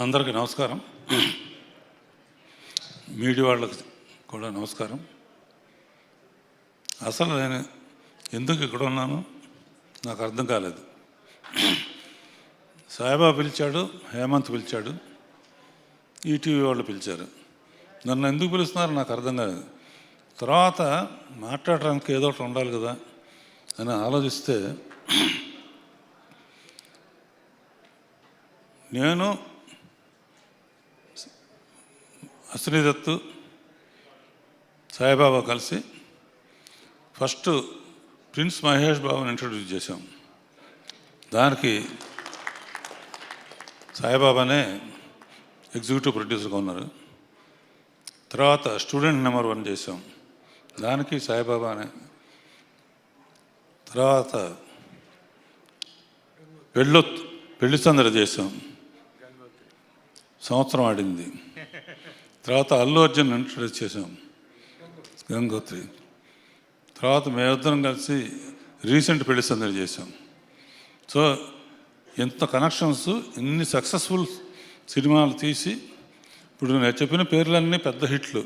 అందరికీ నమస్కారం. మీడియా వాళ్ళకి కూడా నమస్కారం. అసలు నేను ఎందుకు ఇక్కడ ఉన్నాను నాకు అర్థం కాలేదు. సాయిబాబా పిలిచాడు, హేమంత్ పిలిచాడు, ఈటీవీ వాళ్ళు పిలిచారు. నన్ను ఎందుకు పిలుస్తున్నారో నాకు అర్థం కాలేదు. తర్వాత మాట్లాడడానికి ఏదో ఒకటి ఉండాలి కదా అని ఆలోచిస్తే నేను అశ్రీదత్తు సాయిబాబా కలిసి ఫస్ట్ ప్రిన్స్ మహేష్ బాబుని ఇంట్రడ్యూస్ చేశాం. దానికి సాయిబాబానే ఎగ్జిక్యూటివ్ ప్రొడ్యూసర్గా ఉన్నారు. తర్వాత స్టూడెంట్ నెంబర్ 1 చేసాం, దానికి సాయిబాబానే. తర్వాత పెళ్ళి సందడి చేసాం, సంవత్సరం ఆడింది. తర్వాత అల్లు అర్జున్ ఇంట్రడ్యూస్ చేసాం, గంగోత్రి. తర్వాత మేమిద్దరం కలిసి రీసెంట్ పెళ్లి సందడి చేసాం. సో ఎంత కనెక్షన్స్, ఇన్ని సక్సెస్ఫుల్ సినిమాలు తీసి ఇప్పుడు నేను చెప్పిన పేర్లన్నీ పెద్ద హిట్లు.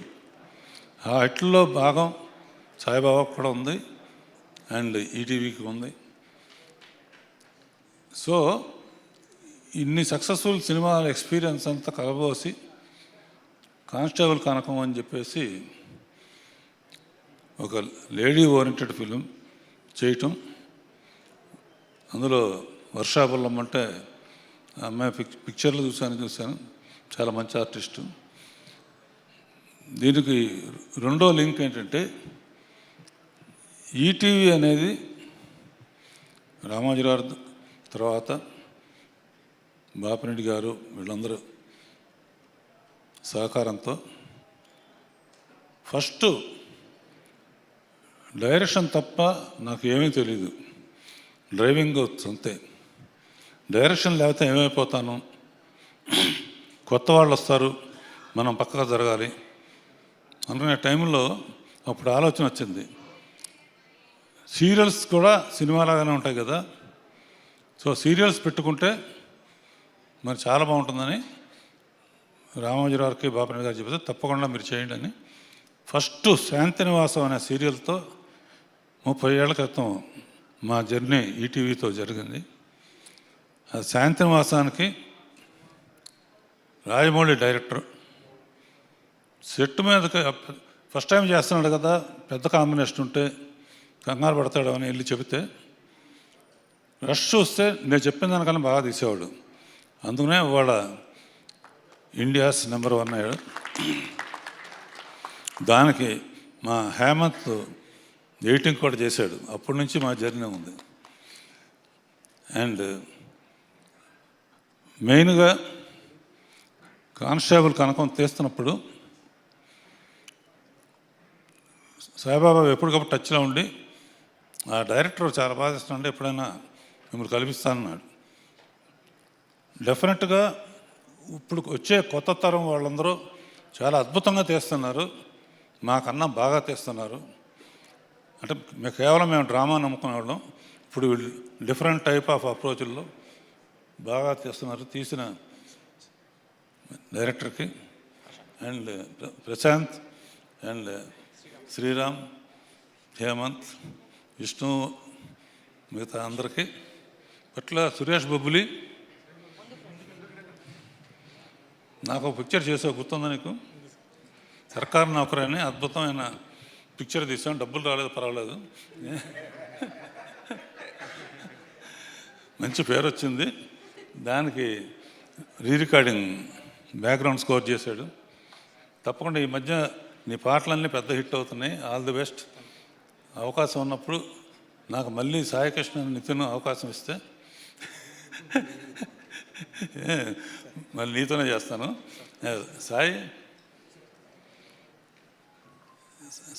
ఆ హిట్లలో భాగం సాయిబాబాకు కూడా ఉంది అండ్ ఈటీవీకి ఉంది. సో ఇన్ని సక్సెస్ఫుల్ సినిమాల ఎక్స్పీరియన్స్ అంతా కలబోసి కానిస్టేబుల్ కనకం అని చెప్పేసి ఒక లేడీ ఓరియంటెడ్ ఫిలిం చేయటం. అందులో వర్షాబుల్లం అంటే అమ్మాయి పిక్చర్లు చూశాను, చాలా మంచి ఆర్టిస్టు. దీనికి రెండో లింక్ ఏంటంటే ఈటీవీ అనేది రామోజీరావు తర్వాత బాపిరెడ్డి గారు వీళ్ళందరూ సహకారంతో ఫస్ట్ డైరెక్షన్ తప్ప నాకు ఏమీ తెలీదు, డ్రైవింగ్ అంతే. డైరెక్షన్ లేకపోతే ఏమైపోతాను, కొత్త వాళ్ళు వస్తారు, మనం పక్కగా జరగాలి అనుకునే టైంలో అప్పుడు ఆలోచన వచ్చింది, సీరియల్స్ కూడా సినిమాలాగానే ఉంటాయి కదా, సో సీరియల్స్ పెట్టుకుంటే మరి చాలా బాగుంటుందని రామోజీరావుకి బాపిరెడ్డి గారు చెబితే తప్పకుండా మీరు చేయండి అని ఫస్ట్ శాంతినివాసం అనే సీరియల్తో 30 ఏళ్ల క్రితం మా జర్నీ ఈటీవీతో జరిగింది. ఆ శాంతినివాసానికి రాజమౌళి డైరెక్టర్ సెట్ మీదకి ఫస్ట్ టైం చేస్తున్నాడు కదా, పెద్ద కాంబినేషన్ ఉంటే కంగారు పడతాడు అని వెళ్ళి చెబితే రష్ చూస్తే నేను చెప్పిన దానికన్నా బాగా తీసేవాడు. అందుకనే వాళ్ళ ఇండియాస్ నెంబర్ 1 అయ్యాడు. దానికి మా హేమంత్ ఎడిటింగ్ కూడా చేశాడు. అప్పటి నుంచి మా జర్నీ ఉంది. అండ్ మెయిన్గా కానిస్టేబుల్ కనకం తీస్తున్నప్పుడు సాయిబాబా ఎప్పటికప్పుడు టచ్లో ఉండి ఆ డైరెక్టర్ చాలా బాగా చేస్తున్నాడు, ఎప్పుడైనా మిమ్మల్ని కల్పిస్తానన్నాడు. డెఫినెట్గా ఇప్పుడు వచ్చే కొత్త తరం వాళ్ళందరూ చాలా అద్భుతంగా తీస్తున్నారు, మాకన్నా బాగా తీస్తున్నారు. అంటే కేవలం మేము డ్రామా నమ్ముకునేవాళ్ళం, ఇప్పుడు వీళ్ళు డిఫరెంట్ టైప్ ఆఫ్ అప్రోచ్ల్లో బాగా తీస్తున్నారు. తీసిన డైరెక్టర్కి అండ్ ప్రశాంత్ అండ్ శ్రీరామ్, హేమంత్, విష్ణు, మిగతా అందరికీ. అట్లా సురేష్ బొబ్బులి నాకు ఒక పిక్చర్ చేసే గుర్తుందా నీకు? సర్కారు నౌకరు అని అద్భుతమైన పిక్చర్ తీసాం, డబ్బులు రాలేదు పర్వాలేదు, మంచి పేరు వచ్చింది. దానికి రికార్డింగ్ బ్యాక్గ్రౌండ్ స్కోర్ చేశాడు. తప్పకుండా ఈ మధ్య నీ పాటలన్నీ పెద్ద హిట్ అవుతున్నాయి, ఆల్ ది బెస్ట్. అవకాశం ఉన్నప్పుడు నాకు మళ్ళీ సాయికృష్ణ నితిన్ అవకాశం ఇస్తే మళ్ళీ నీతోనే చేస్తాను.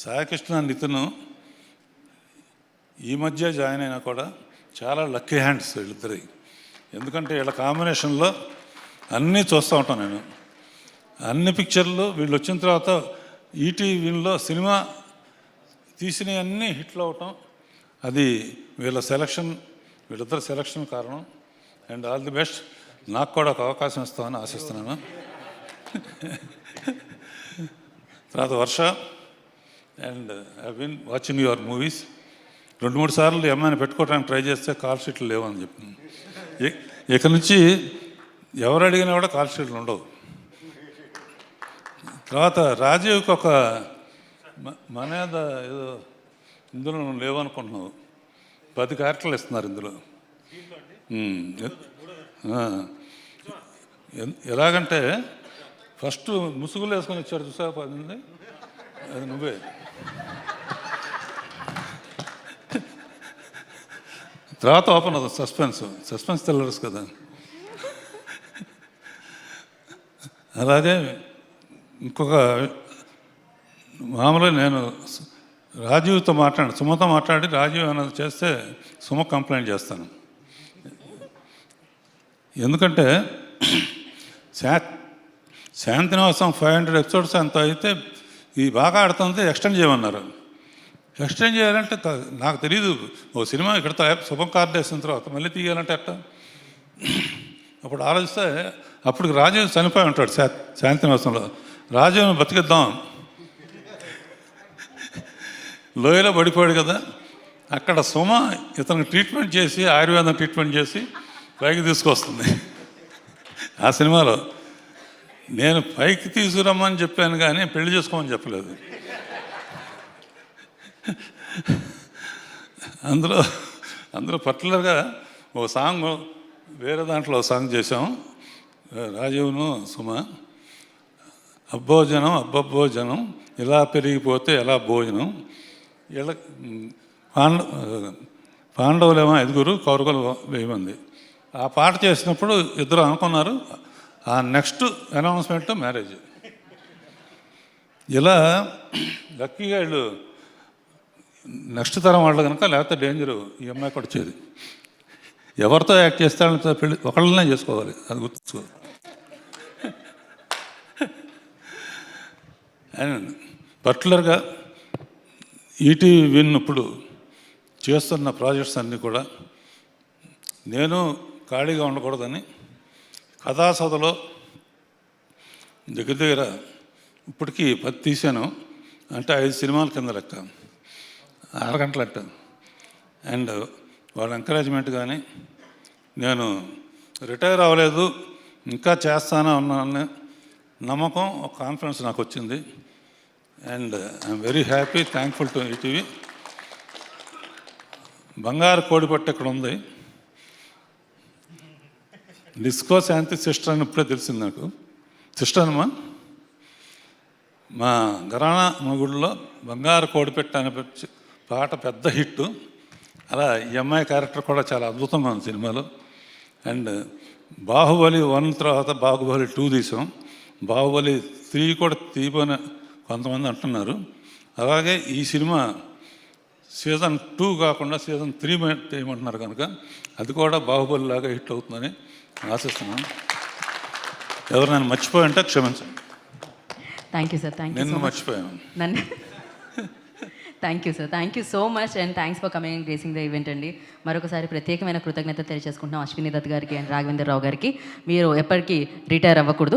సాయికృష్ణ నితిన్ ఈ మధ్య జాయిన్ అయినా కూడా చాలా లక్కీ హ్యాండ్స్ వీళ్ళిద్దరి. ఎందుకంటే వీళ్ళ కాంబినేషన్లో అన్నీ చూస్తూ ఉంటాను నేను. అన్ని పిక్చర్లు వీళ్ళు వచ్చిన తర్వాత ఈటీవీలో సినిమా తీసినవి అన్నీ హిట్లు అవటం, అది వీళ్ళ సెలక్షన్, వీళ్ళిద్దరు సెలక్షన్ కారణం. And all the best. నాకు కూడా ఒక అవకాశం ఇస్తామని ఆశిస్తున్నాను. తర్వాత Varsha, and I been watching your movies. 2-3 సార్లు ఏమైనా పెట్టుకోవడానికి ట్రై చేస్తే కాల్ షీట్లు లేవని చెప్పి, ఇక నుంచి ఎవరు అడిగినా కూడా కాల్ షీట్లు ఉండవు. తర్వాత రాజీవ్కి ఒక మనేద ఏదో ఇందులో లేవనుకుంటున్నావు, 10 క్యారెక్టర్లు ఇస్తున్నారు ఇందులో. ఎలాగంటే ఫస్ట్ ముసుగులు వేసుకొని వచ్చాడు చూసా, 10 అది నువ్వే. తర్వాత ఓపెన్ అవుతుంది సస్పెన్స్ థ్రిల్లర్స్ కదా. అలాగే ఇంకొక మామూలుగా నేను రాజీవ్తో సుమతో మాట్లాడి రాజీవ్ ఏమైనా చేస్తే సుమ కంప్లైంట్ చేస్తాను. ఎందుకంటే శాంతినివాసం 500 ఎపిసోడ్స్ అంత అయితే ఇది బాగా ఆడుతుంది, ఎక్స్టెండ్ చేయమన్నారు. ఎక్స్టెండ్ చేయాలంటే నాకు తెలియదు, ఓ సినిమా ఇక్కడ శుభం కార్డు వేసిన తర్వాత మళ్ళీ తీయాలంటే అట్ట. అప్పుడు ఆలోచిస్తే అప్పుడు రాజీవ్ చనిపోయి ఉంటాడు శాంతినివాసంలో. రాజీవ్ని బతికిద్దాం, లోయలో పడిపోయాడు కదా, అక్కడ సుమ ఇతనికి ట్రీట్మెంట్ చేసి, ఆయుర్వేదం ట్రీట్మెంట్ చేసి పైకి తీసుకొస్తుంది. ఆ సినిమాలో నేను పైకి తీసుకురమ్మని చెప్పాను కానీ పెళ్లి చేసుకోమని చెప్పలేదు. అందులో పర్టికులర్గా ఒక సాంగ్, వేరే దాంట్లో సాంగ్ చేసాం రాజీవ్ను సుమ. అబ్బోజనం అబ్బబ్బోజనం ఇలా పెరిగిపోతే ఎలా భోజనం, ఇలా పాండవులేమో 5, కౌరవులు 1000 మంది. ఆ పాట చేసినప్పుడు ఇద్దరు అనుకున్నారు, ఆ నెక్స్ట్ అనౌన్స్మెంట్ మ్యారేజ్. ఇలా లక్కీగా వీళ్ళు నెక్స్ట్ తరం వాళ్ళు కనుక, లేకపోతే డేంజరు ఈ అమ్మాయి కూడా వచ్చేది. ఎవరితో యాక్ట్ చేస్తాడంటే పెళ్ళి ఒకళ్ళనే చేసుకోవాలి, అది గుర్తు. అండ్ పర్టికులర్గా ఈటీవీ విన్ ఇప్పుడు చేస్తున్న ప్రాజెక్ట్స్ అన్నీ కూడా నేను ఖాళీగా ఉండకూడదని కథాసభలో దగ్గర ఇప్పటికీ 10 తీశాను, అంటే 5 సినిమాల కింద లెక్క, 6 గంటలు అట్ట. అండ్ వాళ్ళ ఎంకరేజ్మెంట్ కానీ, నేను రిటైర్ అవ్వలేదు ఇంకా చేస్తానే ఉన్నాను నమ్మకం, ఒక కాన్ఫిడెన్స్ నాకు వచ్చింది. And I'm very happy, thankful to ETV. బంగారు కోడిపట్టు ఇక్కడ ఉంది, డిస్కో శాంతి సిస్టర్ అని ఇప్పుడే తెలిసింది నాకు. సిస్టర్ అమ్మా, మా ఘరానా మొగుడులో బంగారు కోడిపెట్ట అనే పాట పెద్ద హిట్. అలా ఈ అమ్మాయి క్యారెక్టర్ కూడా చాలా అద్భుతంగా ఉంది సినిమాలో. అండ్ బాహుబలి 1 తర్వాత బాహుబలి 2 తీసాం, బాహుబలి 3 కూడా తీయమని కొంతమంది అంటున్నారు. అలాగే ఈ సినిమా సీజన్ 2 కాకుండా సీజన్ 3 తీయమంటున్నారు కనుక అది కూడా బాహుబలి లాగా హిట్ అవుతుందని ఆశిస్తున్నాను. ఎవరు మర్చిపోయి ఉంటే క్షమించండి. Thank you sir. నేను మర్చిపోయాను. Thank you sir, thank you so much and thanks for coming and gracing the event అండి. మరొకసారి ప్రత్యేకమైన కృతజ్ఞత తెలియజేసుకుంటున్నాం అశ్విని దత్ గారికి అండ్ రాఘవేంద్ర రావు గారికి. మీరు ఎప్పటికీ రిటైర్ అవ్వకూడదు.